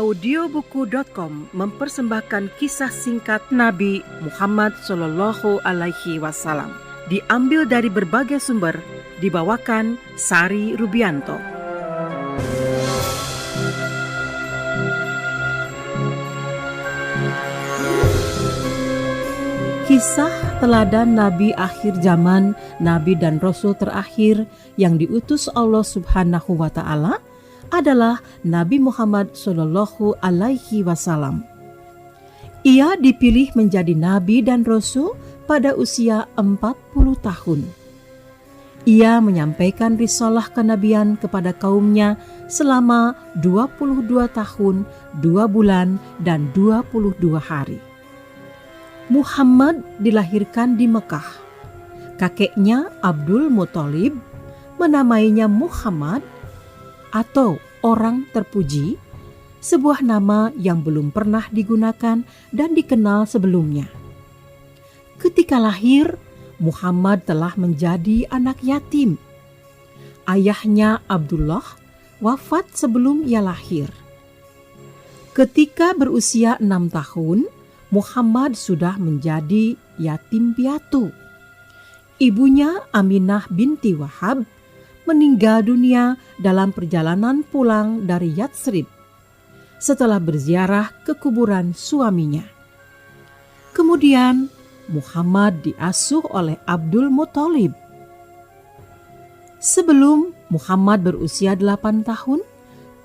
Audiobuku.com mempersembahkan kisah singkat Nabi Muhammad SAW. Diambil dari berbagai sumber, dibawakan Sari Rubianto. Kisah teladan Nabi akhir zaman, Nabi dan Rasul terakhir yang diutus Allah Subhanahu wa Ta'ala adalah Nabi Muhammad SAW. Ia dipilih menjadi Nabi dan Rasul pada usia 40 tahun. Ia menyampaikan risalah kenabian kepada kaumnya selama 22 tahun, 2 bulan, dan 22 hari. Muhammad dilahirkan di Mekah. Kakeknya Abdul Muthalib menamainya Muhammad atau orang terpuji, sebuah nama yang belum pernah digunakan dan dikenal sebelumnya. Ketika lahir, Muhammad telah menjadi anak yatim. Ayahnya Abdullah wafat sebelum ia lahir. Ketika berusia 6 tahun, Muhammad sudah menjadi yatim piatu. Ibunya Aminah binti Wahab meninggal dunia dalam perjalanan pulang dari Yatsrib setelah berziarah ke kuburan suaminya. Kemudian Muhammad diasuh oleh Abdul Muthalib. Sebelum Muhammad berusia 8 tahun,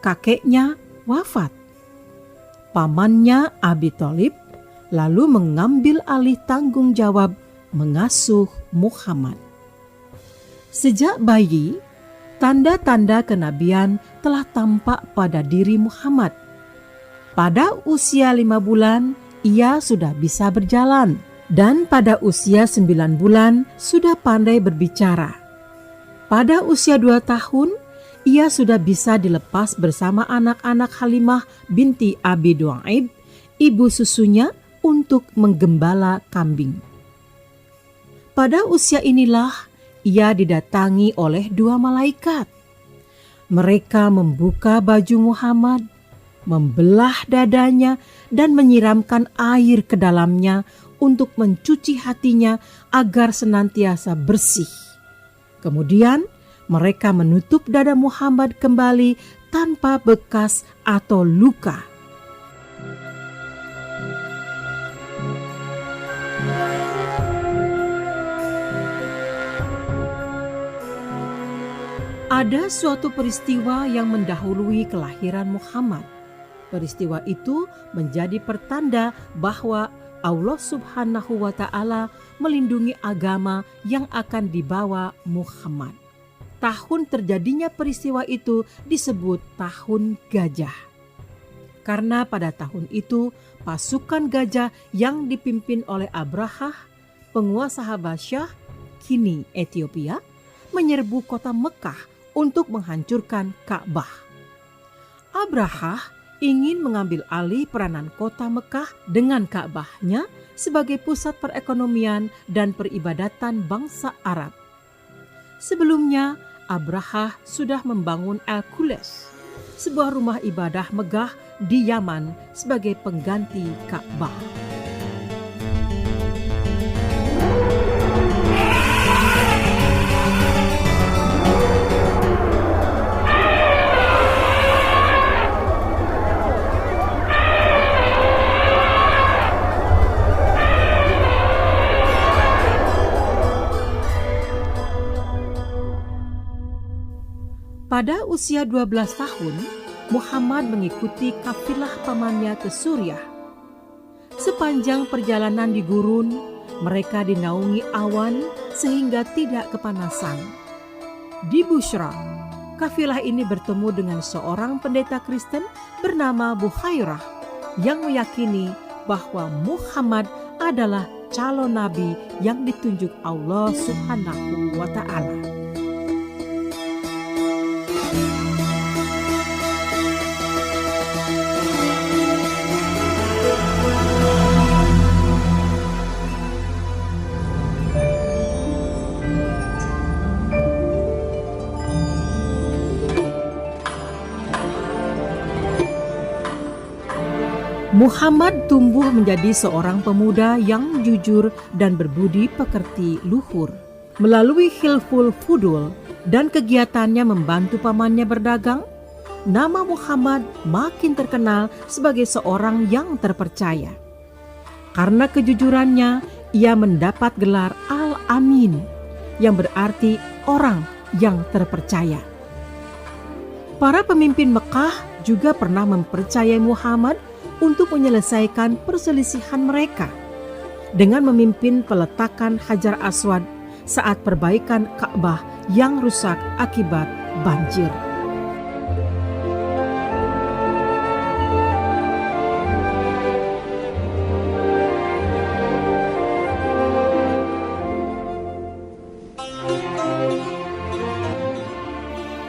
kakeknya wafat. Pamannya Abi Thalib lalu mengambil alih tanggung jawab mengasuh Muhammad. Sejak bayi, tanda-tanda kenabian telah tampak pada diri Muhammad. Pada usia 5 bulan, ia sudah bisa berjalan, dan pada usia 9 bulan sudah pandai berbicara. Pada usia 2 tahun, ia sudah bisa dilepas bersama anak-anak Halimah binti Abi Duaib, ibu susunya, untuk menggembala kambing. Pada usia inilah ia didatangi oleh 2 malaikat. Mereka membuka baju Muhammad, membelah dadanya, dan menyiramkan air ke dalamnya untuk mencuci hatinya agar senantiasa bersih. Kemudian mereka menutup dada Muhammad kembali tanpa bekas atau luka. Ada suatu peristiwa yang mendahului kelahiran Muhammad. Peristiwa itu menjadi pertanda bahwa Allah Subhanahu wa Ta'ala melindungi agama yang akan dibawa Muhammad. Tahun terjadinya peristiwa itu disebut Tahun Gajah. Karena pada tahun itu pasukan gajah yang dipimpin oleh Abrahah, penguasa Habasyah, kini Ethiopia, menyerbu kota Mekah untuk menghancurkan Ka'bah. Abrahah ingin mengambil alih peranan kota Mekah dengan Ka'bahnya sebagai pusat perekonomian dan peribadatan bangsa Arab. Sebelumnya, Abrahah sudah membangun Al-Qules, sebuah rumah ibadah megah di Yaman sebagai pengganti Ka'bah. Pada usia 12 tahun, Muhammad mengikuti kafilah pamannya ke Suriah. Sepanjang perjalanan di gurun, mereka dinaungi awan sehingga tidak kepanasan. Di Bushra, kafilah ini bertemu dengan seorang pendeta Kristen bernama Bukhairah yang meyakini bahwa Muhammad adalah calon nabi yang ditunjuk Allah Subhanahu wa Ta'ala. Muhammad tumbuh menjadi seorang pemuda yang jujur dan berbudi pekerti luhur. Melalui Hilful Fudul dan kegiatannya membantu pamannya berdagang, nama Muhammad makin terkenal sebagai seorang yang terpercaya. Karena kejujurannya, ia mendapat gelar Al-Amin, yang berarti orang yang terpercaya. Para pemimpin Mekah juga pernah mempercayai Muhammad untuk menyelesaikan perselisihan mereka dengan memimpin peletakan Hajar Aswad saat perbaikan Ka'bah yang rusak akibat banjir.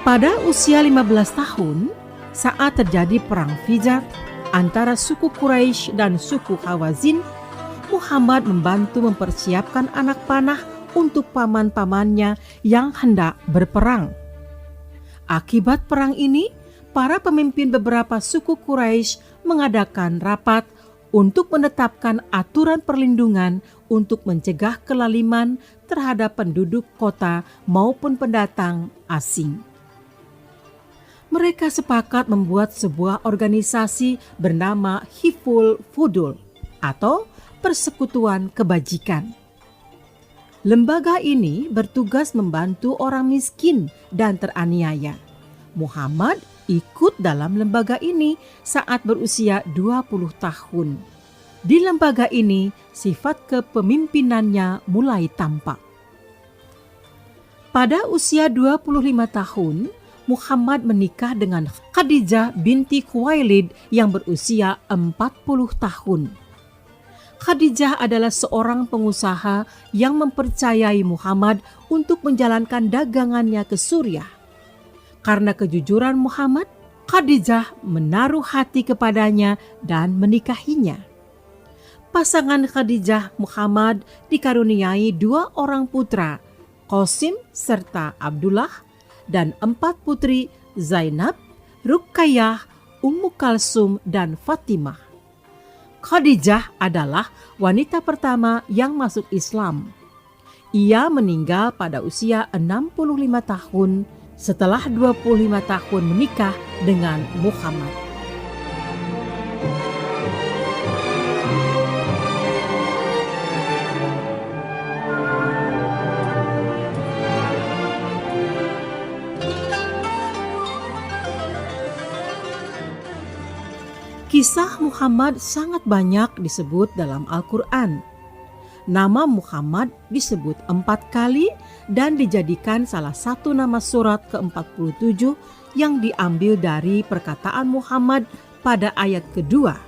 Pada usia 15 tahun, saat terjadi perang Fijat antara suku Quraisy dan suku Hawazin, Muhammad membantu mempersiapkan anak panah untuk paman-pamannya yang hendak berperang. Akibat perang ini, para pemimpin beberapa suku Quraisy mengadakan rapat untuk menetapkan aturan perlindungan untuk mencegah kelaliman terhadap penduduk kota maupun pendatang asing. Mereka sepakat membuat sebuah organisasi bernama Hilful Fudul atau Persekutuan Kebajikan. Lembaga ini bertugas membantu orang miskin dan teraniaya. Muhammad ikut dalam lembaga ini saat berusia 20 tahun. Di lembaga ini, sifat kepemimpinannya mulai tampak. Pada usia 25 tahun, Muhammad menikah dengan Khadijah binti Khuwailid yang berusia 40 tahun. Khadijah adalah seorang pengusaha yang mempercayai Muhammad untuk menjalankan dagangannya ke Suriah. Karena kejujuran Muhammad, Khadijah menaruh hati kepadanya dan menikahinya. Pasangan Khadijah Muhammad dikaruniai 2 orang putra, Qasim serta Abdullah, dan 4 putri, Zainab, Ruqayyah, Ummu Kalsum, dan Fatimah. Khadijah adalah wanita pertama yang masuk Islam. Ia meninggal pada usia 65 tahun setelah 25 tahun menikah dengan Muhammad. Kisah Muhammad sangat banyak disebut dalam Al-Quran. Nama Muhammad disebut 4 kali dan dijadikan salah satu nama surat ke-47 yang diambil dari perkataan Muhammad pada ayat kedua.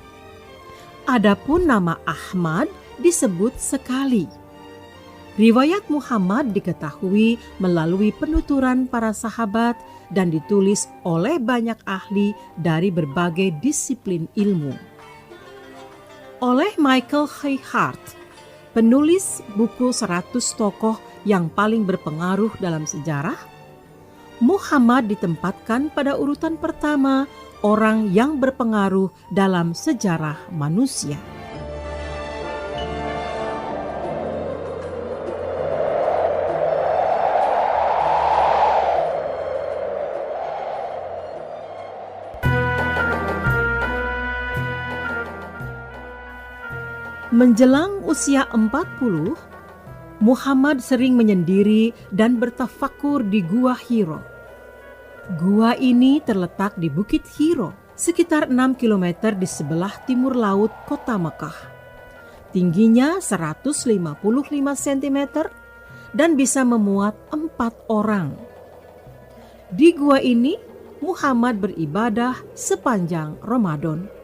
Adapun nama Ahmad disebut sekali. Riwayat Muhammad diketahui melalui penuturan para sahabat dan ditulis oleh banyak ahli dari berbagai disiplin ilmu. Oleh Michael Hart, penulis buku 100 tokoh yang paling berpengaruh dalam sejarah, Muhammad ditempatkan pada urutan pertama orang yang berpengaruh dalam sejarah manusia. Menjelang usia 40, Muhammad sering menyendiri dan bertafakur di Gua Hiro. Gua ini terletak di Bukit Hiro, sekitar 6 km di sebelah timur laut kota Mekah. Tingginya 155 cm dan bisa memuat 4 orang. Di gua ini, Muhammad beribadah sepanjang Ramadan.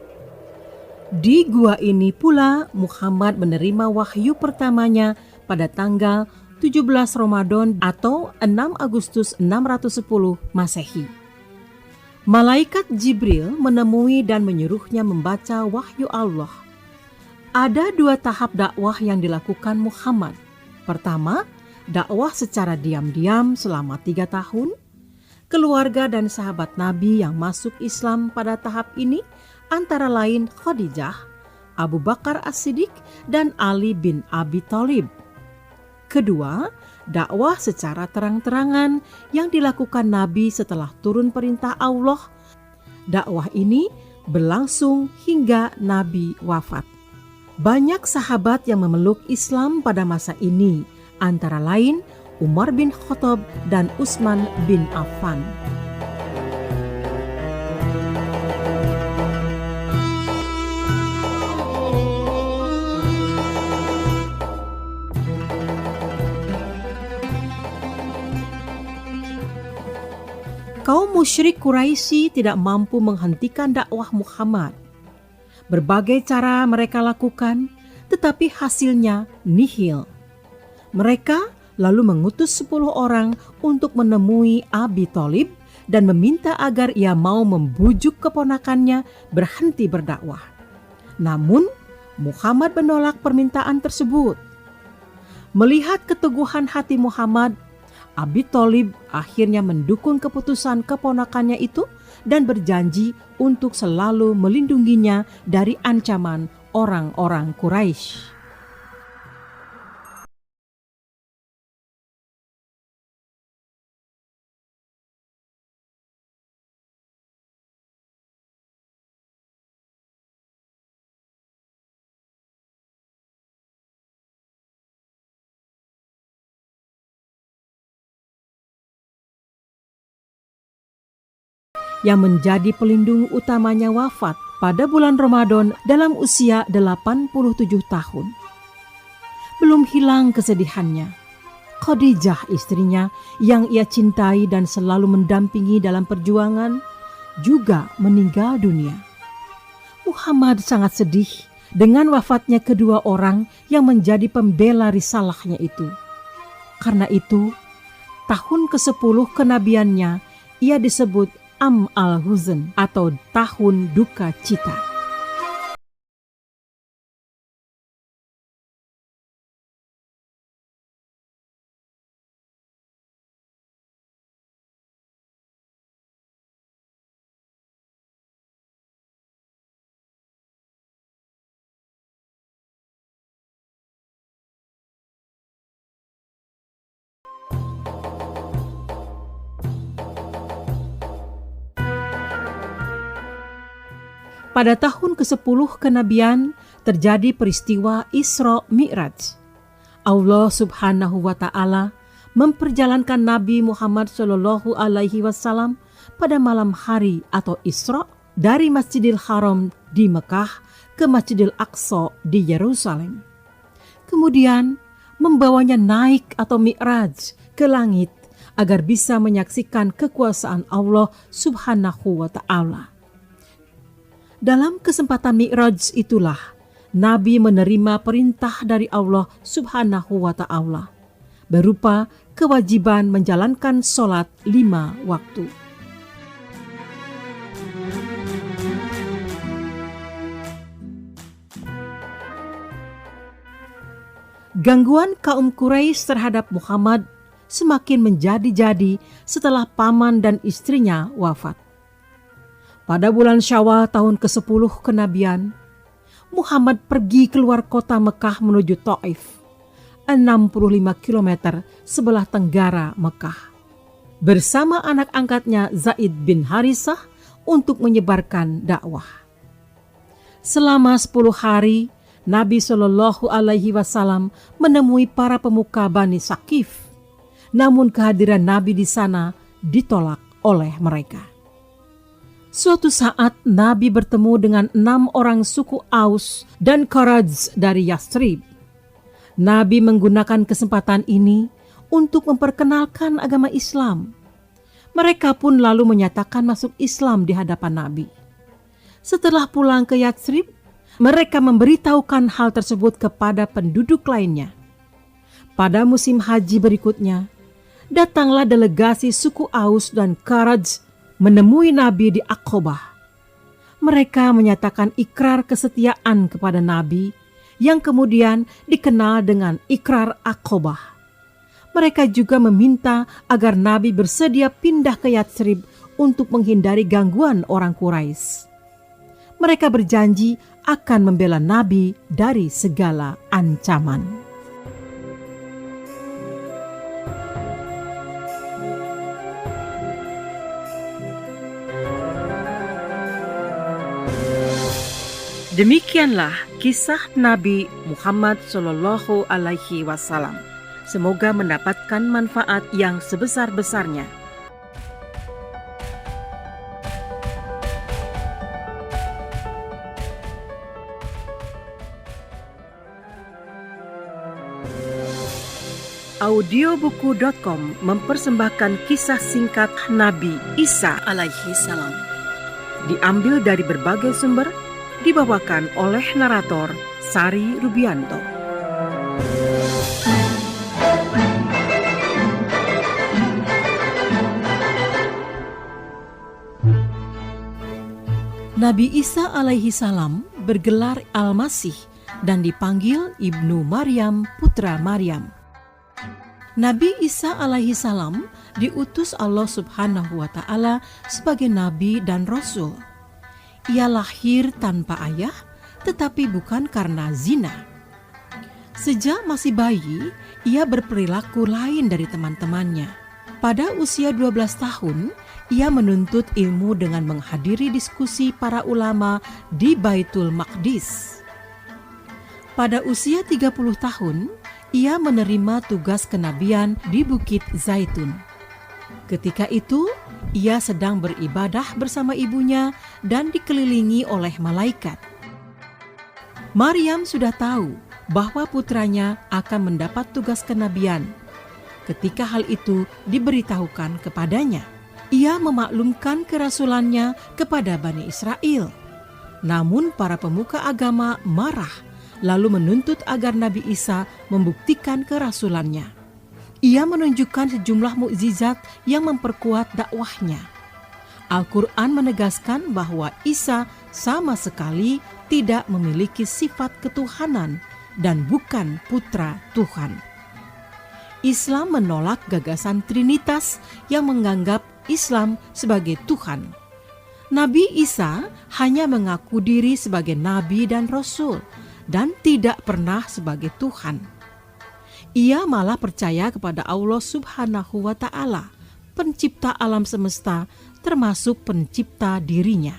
Di gua ini pula Muhammad menerima wahyu pertamanya pada tanggal 17 Ramadan atau 6 Agustus 610 Masehi. Malaikat Jibril menemui dan menyuruhnya membaca wahyu Allah. Ada 2 tahap dakwah yang dilakukan Muhammad. Pertama, dakwah secara diam-diam selama 3 tahun. Keluarga dan sahabat Nabi yang masuk Islam pada tahap ini antara lain Khadijah, Abu Bakar As-Siddiq, dan Ali bin Abi Thalib. Kedua, dakwah secara terang-terangan yang dilakukan Nabi setelah turun perintah Allah. Dakwah ini berlangsung hingga Nabi wafat. Banyak sahabat yang memeluk Islam pada masa ini, antara lain Umar bin Khattab dan Utsman bin Affan. Kaum musyrik Quraisy tidak mampu menghentikan dakwah Muhammad. Berbagai cara mereka lakukan, tetapi hasilnya nihil. Mereka lalu mengutus 10 orang untuk menemui Abi Thalib dan meminta agar ia mau membujuk keponakannya berhenti berdakwah. Namun, Muhammad menolak permintaan tersebut. Melihat keteguhan hati Muhammad, Abi Thalib akhirnya mendukung keputusan keponakannya itu dan berjanji untuk selalu melindunginya dari ancaman orang-orang Quraisy. Yang menjadi pelindung utamanya wafat pada bulan Ramadan dalam usia 87 tahun. Belum hilang kesedihannya. Khadijah, istrinya yang ia cintai dan selalu mendampingi dalam perjuangan, juga meninggal dunia. Muhammad sangat sedih dengan wafatnya kedua orang yang menjadi pembela risalahnya itu. Karena itu, tahun ke-10 kenabiannya ia disebut Am al-Huzn atau tahun duka cita. Pada tahun ke-10 kenabian terjadi peristiwa Isra Mi'raj. Allah Subhanahu wa Ta'ala memperjalankan Nabi Muhammad Shallallahu Alaihi Wasallam pada malam hari atau Isra dari Masjidil Haram di Mekah ke Masjidil Aqsa di Yerusalem. Kemudian membawanya naik atau Mi'raj ke langit agar bisa menyaksikan kekuasaan Allah Subhanahu wa Ta'ala. Dalam kesempatan Mi'raj itulah Nabi menerima perintah dari Allah Subhanahu wa Ta'ala berupa kewajiban menjalankan sholat 5 waktu. Gangguan kaum Quraisy terhadap Muhammad semakin menjadi-jadi setelah paman dan istrinya wafat. Pada bulan Syawal tahun ke-10 kenabian, Muhammad pergi keluar kota Mekah menuju Taif, 65 km sebelah tenggara Mekah, bersama anak angkatnya Zaid bin Harisah untuk menyebarkan dakwah. Selama 10 hari, Nabi Shallallahu Alaihi Wasallam menemui para pemuka Bani Saqif, namun kehadiran Nabi di sana ditolak oleh mereka. Suatu saat Nabi bertemu dengan 6 orang suku Aus dan Kharaj dari Yathrib. Nabi menggunakan kesempatan ini untuk memperkenalkan agama Islam. Mereka pun lalu menyatakan masuk Islam di hadapan Nabi. Setelah pulang ke Yathrib, mereka memberitahukan hal tersebut kepada penduduk lainnya. Pada musim haji berikutnya, datanglah delegasi suku Aus dan Kharaj menemui Nabi di Aqobah. Mereka menyatakan ikrar kesetiaan kepada Nabi yang kemudian dikenal dengan ikrar Aqobah. Mereka juga meminta agar Nabi bersedia pindah ke Yathrib untuk menghindari gangguan orang Quraisy. mereka berjanji akan membela Nabi dari segala ancaman. Demikianlah kisah Nabi Muhammad Shallallahu Alaihi Wasallam. Semoga mendapatkan manfaat yang sebesar-besarnya. Audiobuku.com mempersembahkan kisah singkat Nabi Isa alaihi salam. Diambil dari berbagai sumber, dibawakan oleh narator Sari Rubianto. Nabi Isa alaihi salam bergelar Al-Masih dan dipanggil Ibnu Maryam, putra Maryam. Nabi Isa alaihi salam diutus Allah Subhanahu wa taala sebagai nabi dan rasul. Ia lahir tanpa ayah, tetapi bukan karena zina. Sejak masih bayi, ia berperilaku lain dari teman-temannya. Pada usia 12 tahun, ia menuntut ilmu dengan menghadiri diskusi para ulama di Baitul Maqdis. Pada usia 30 tahun, ia menerima tugas kenabian di Bukit Zaitun. Ketika itu, ia sedang beribadah bersama ibunya dan dikelilingi oleh malaikat. Maryam sudah tahu bahwa putranya akan mendapat tugas kenabian. Ketika hal itu diberitahukan kepadanya, ia memaklumkan kerasulannya kepada Bani Israel. Namun para pemuka agama marah, lalu menuntut agar Nabi Isa membuktikan kerasulannya. Ia menunjukkan sejumlah mukjizat yang memperkuat dakwahnya. Al-Quran menegaskan bahwa Isa sama sekali tidak memiliki sifat ketuhanan dan bukan putra Tuhan. Islam menolak gagasan Trinitas yang menganggap Islam sebagai Tuhan. Nabi Isa hanya mengaku diri sebagai nabi dan rasul dan tidak pernah sebagai Tuhan. Ia malah percaya kepada Allah Subhanahu wa taala, pencipta alam semesta, termasuk pencipta dirinya.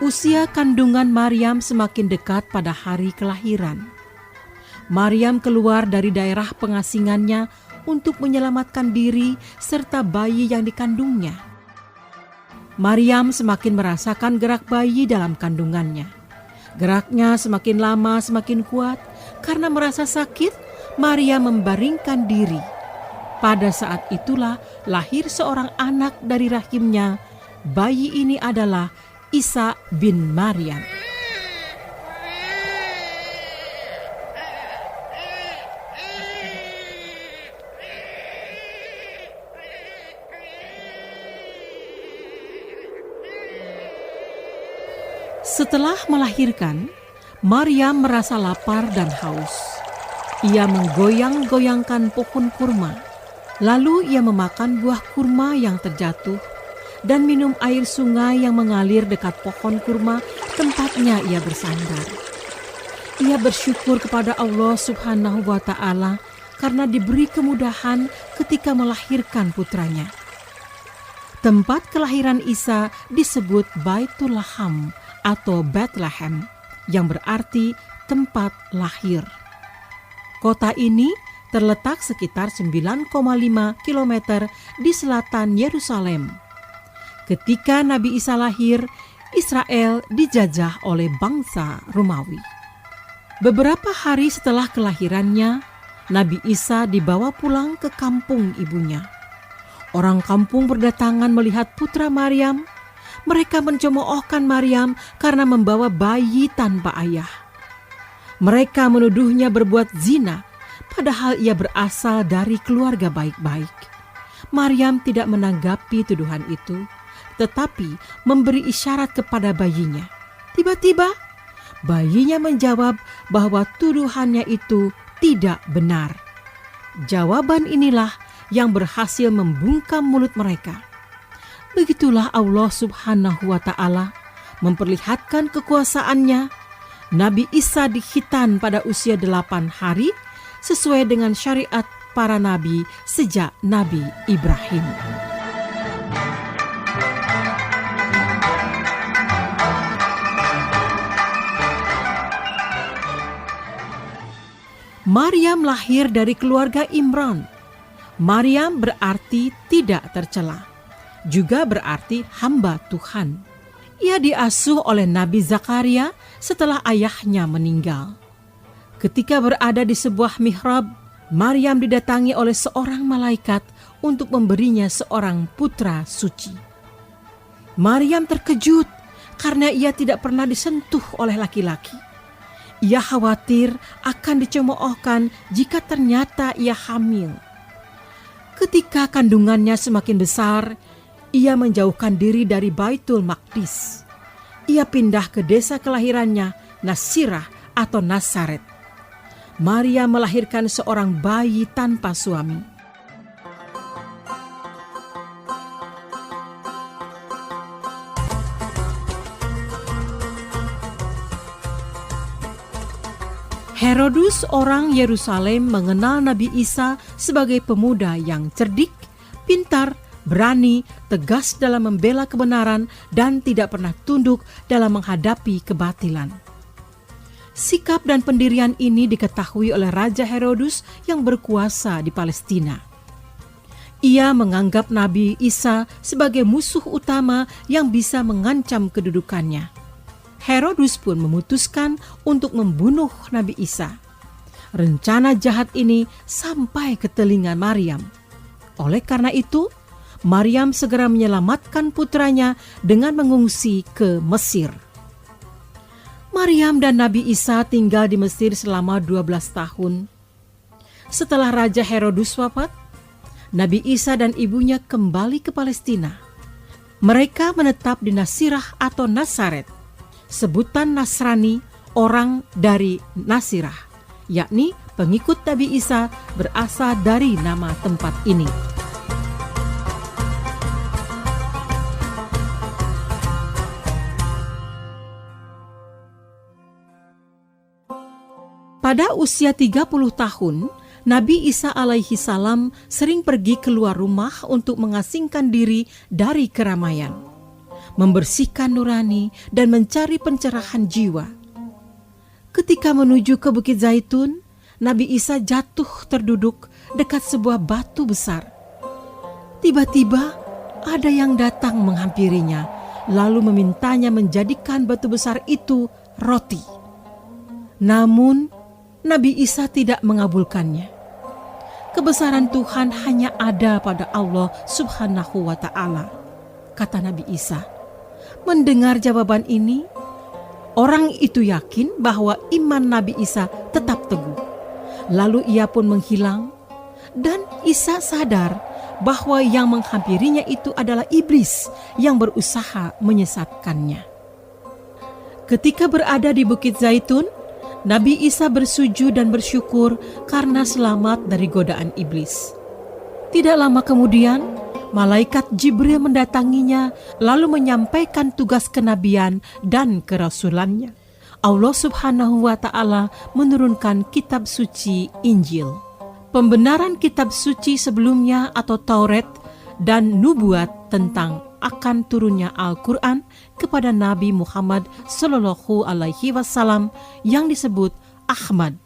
Usia kandungan Maryam semakin dekat pada hari kelahiran. Maryam keluar dari daerah pengasingannya untuk menyelamatkan diri serta bayi yang dikandungnya. Maryam semakin merasakan gerak bayi dalam kandungannya. Geraknya semakin lama semakin kuat. Karena merasa sakit, Maryam membaringkan diri. Pada saat itulah lahir seorang anak dari rahimnya. Bayi ini adalah Isa bin Maryam. Setelah melahirkan, Maryam merasa lapar dan haus. Ia menggoyang-goyangkan pohon kurma. Lalu ia memakan buah kurma yang terjatuh dan minum air sungai yang mengalir dekat pohon kurma tempatnya ia bersandar. Ia bersyukur kepada Allah Subhanahu wa taala karena diberi kemudahan ketika melahirkan putranya. Tempat kelahiran Isa disebut Baitul Laham atau Bethlehem, yang berarti tempat lahir. Kota ini terletak sekitar 9,5 km di selatan Yerusalem. Ketika Nabi Isa lahir, Israel dijajah oleh bangsa Romawi. Beberapa hari setelah kelahirannya, Nabi Isa dibawa pulang ke kampung ibunya. Orang kampung berdatangan melihat putra Maryam. Mereka mencemoohkan Maryam karena membawa bayi tanpa ayah. Mereka menuduhnya berbuat zina, padahal ia berasal dari keluarga baik-baik. Maryam tidak menanggapi tuduhan itu, tetapi memberi isyarat kepada bayinya. Tiba-tiba, Bayinya menjawab bahwa tuduhannya itu tidak benar. Jawaban inilah yang berhasil membungkam mulut mereka. Begitulah Allah Subhanahu wa Ta'ala memperlihatkan kekuasaannya. Nabi Isa dikhitan pada usia 8 hari sesuai dengan syariat para nabi sejak Nabi Ibrahim. Maryam lahir dari keluarga Imran. Maryam berarti tidak tercela, juga berarti hamba Tuhan. Ia diasuh oleh Nabi Zakaria setelah ayahnya meninggal. Ketika berada di sebuah mihrab, Maryam didatangi oleh seorang malaikat untuk memberinya seorang putra suci. Maryam terkejut karena ia tidak pernah disentuh oleh laki-laki. Ia khawatir akan dicemoohkan jika ternyata ia hamil. Ketika kandungannya semakin besar, ia menjauhkan diri dari Baitul Maqdis. Ia pindah ke desa kelahirannya, Nasirah atau Nasaret. Maria melahirkan seorang bayi tanpa suami. Herodus orang Yerusalem mengenal Nabi Isa sebagai pemuda yang cerdik, pintar, berani, tegas dalam membela kebenaran, dan tidak pernah tunduk dalam menghadapi kebatilan. Sikap dan pendirian ini diketahui oleh Raja Herodus yang berkuasa di Palestina. Ia menganggap Nabi Isa sebagai musuh utama yang bisa mengancam kedudukannya. Herodus pun memutuskan untuk membunuh Nabi Isa. Rencana jahat ini sampai ke telinga Maryam. Oleh karena itu, Maryam segera menyelamatkan putranya dengan mengungsi ke Mesir. Maryam dan Nabi Isa tinggal di Mesir selama 12 tahun. Setelah Raja Herodus wafat, Nabi Isa dan ibunya kembali ke Palestina. Mereka menetap di Nasirah atau Nasaret. Sebutan Nasrani, orang dari Nasirah, yakni pengikut Nabi Isa, berasal dari nama tempat ini. Pada usia 30 tahun, Nabi Isa alaihi salam sering pergi keluar rumah untuk mengasingkan diri dari keramaian, membersihkan nurani, dan mencari pencerahan jiwa. Ketika menuju ke Bukit Zaitun, Nabi Isa jatuh terduduk dekat sebuah batu besar. Tiba-tiba ada yang datang menghampirinya, lalu memintanya menjadikan batu besar itu roti. Namun, Nabi Isa tidak mengabulkannya. Kebesaran Tuhan hanya ada pada Allah Subhanahu wa Ta'ala, kata Nabi Isa. Mendengar jawaban ini, orang itu yakin bahwa iman Nabi Isa tetap teguh. Lalu ia pun menghilang, dan Isa sadar bahwa yang menghampirinya itu adalah iblis yang berusaha menyesatkannya. Ketika berada di Bukit Zaitun, Nabi Isa bersujud dan bersyukur karena selamat dari godaan iblis. Tidak lama kemudian, malaikat Jibril mendatanginya lalu menyampaikan tugas kenabian dan kerasulannya. Allah Subhanahu wa Ta'ala menurunkan kitab suci Injil. Pembenaran kitab suci sebelumnya atau Taurat dan nubuat tentang akan turunnya Al-Quran kepada Nabi Muhammad Sallallahu Alaihi Wasallam yang disebut Ahmad.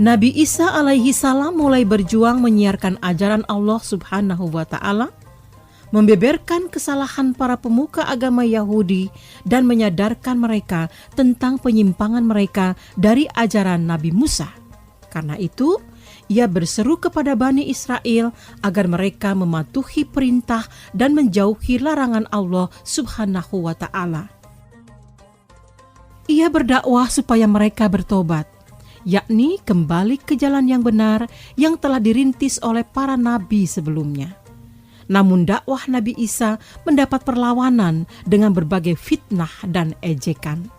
Nabi Isa alaihi salam mulai berjuang menyiarkan ajaran Allah Subhanahu wa Ta'ala, membeberkan kesalahan para pemuka agama Yahudi dan menyadarkan mereka tentang penyimpangan mereka dari ajaran Nabi Musa. Karena itu, ia berseru kepada Bani Israel agar mereka mematuhi perintah dan menjauhi larangan Allah Subhanahu wa Ta'ala. Ia berdakwah supaya mereka bertobat. yakni kembali ke jalan yang benar yang telah dirintis oleh para nabi sebelumnya. Namun dakwah Nabi Isa mendapat perlawanan dengan berbagai fitnah dan ejekan.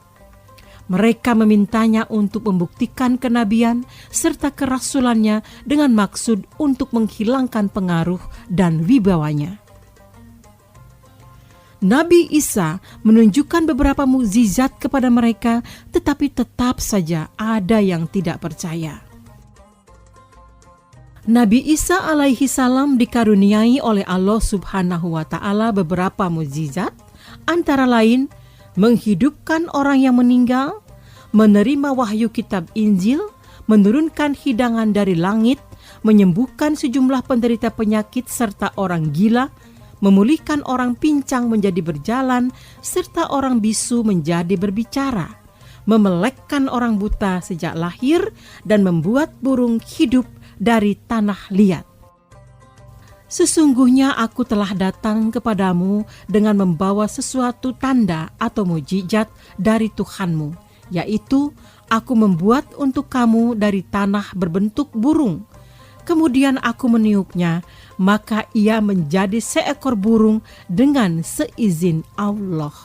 Mereka memintanya untuk membuktikan kenabian serta kerasulannya dengan maksud untuk menghilangkan pengaruh dan wibawanya. Nabi Isa menunjukkan beberapa mukjizat kepada mereka, tetapi tetap saja ada yang tidak percaya. Nabi Isa alaihi salam dikaruniai oleh Allah subhanahu wa ta'ala beberapa mukjizat, antara lain menghidupkan orang yang meninggal, menerima wahyu kitab Injil, menurunkan hidangan dari langit, menyembuhkan sejumlah penderita penyakit serta orang gila, memulihkan orang pincang menjadi berjalan, serta orang bisu menjadi berbicara, memelekkan orang buta sejak lahir, dan membuat burung hidup dari tanah liat. Sesungguhnya aku telah datang kepadamu dengan membawa sesuatu tanda atau mukjizat dari Tuhanmu, yaitu aku membuat untuk kamu dari tanah berbentuk burung. Kemudian aku meniupnya, maka ia menjadi seekor burung dengan seizin Allah.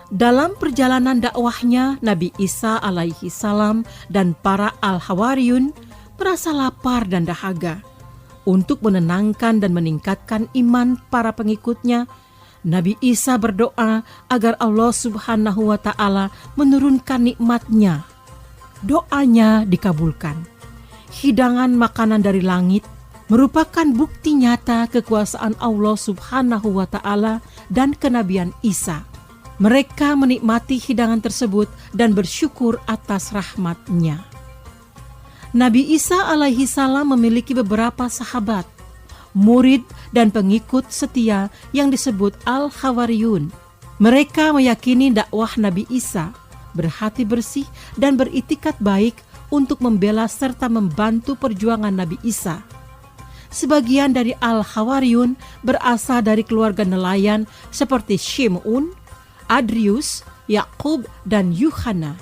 Dalam perjalanan dakwahnya, Nabi Isa alaihi salam dan para al-Hawariyun merasa lapar dan dahaga. Untuk menenangkan dan meningkatkan iman para pengikutnya, Nabi Isa berdoa agar Allah subhanahu wa ta'ala menurunkan nikmatnya. Doanya dikabulkan. Hidangan makanan dari langit merupakan bukti nyata kekuasaan Allah subhanahu wa ta'ala dan kenabian Isa. Mereka menikmati hidangan tersebut dan bersyukur atas rahmat-Nya. Nabi Isa alaihi salam memiliki beberapa sahabat, murid dan pengikut setia yang disebut Al-Hawariyun. Mereka meyakini dakwah Nabi Isa, berhati bersih dan beritikat baik untuk membela serta membantu perjuangan Nabi Isa. Sebagian dari Al-Hawariyun berasal dari keluarga nelayan seperti Shim'un, Adrius, Yakub, dan Yuhanna.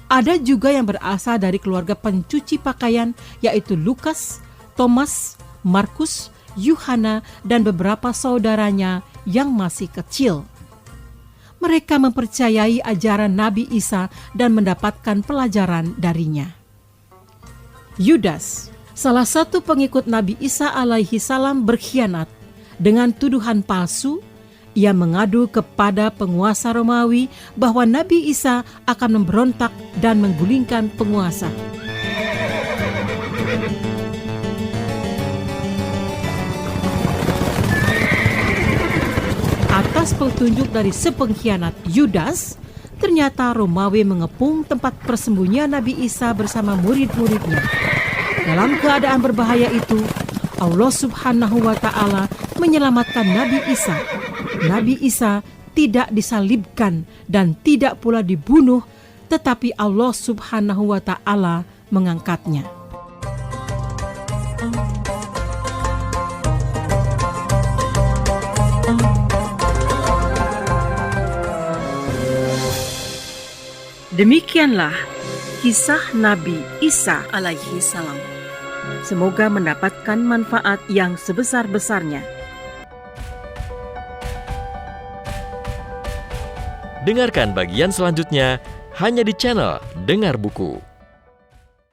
Ada juga yang berasal dari keluarga pencuci pakaian, yaitu Lukas, Thomas, Markus, Yuhanna, dan beberapa saudaranya yang masih kecil. Mereka mempercayai ajaran Nabi Isa dan mendapatkan pelajaran darinya. Yudas, salah satu pengikut Nabi Isa alaihi salam, berkhianat dengan tuduhan palsu. Ia mengadu kepada penguasa Romawi bahwa Nabi Isa akan memberontak dan menggulingkan penguasa. Atas petunjuk dari sepengkhianat Yudas, ternyata Romawi mengepung tempat persembunyian Nabi Isa bersama murid-muridnya. Dalam keadaan berbahaya itu, Allah subhanahu wa ta'ala menyelamatkan Nabi Isa. Nabi Isa tidak disalibkan dan tidak pula dibunuh, tetapi Allah subhanahu wa ta'ala mengangkatnya. Demikianlah kisah Nabi Isa alaihi salam. Semoga mendapatkan manfaat yang sebesar-besarnya. Dengarkan bagian selanjutnya hanya di channel Dengar Buku.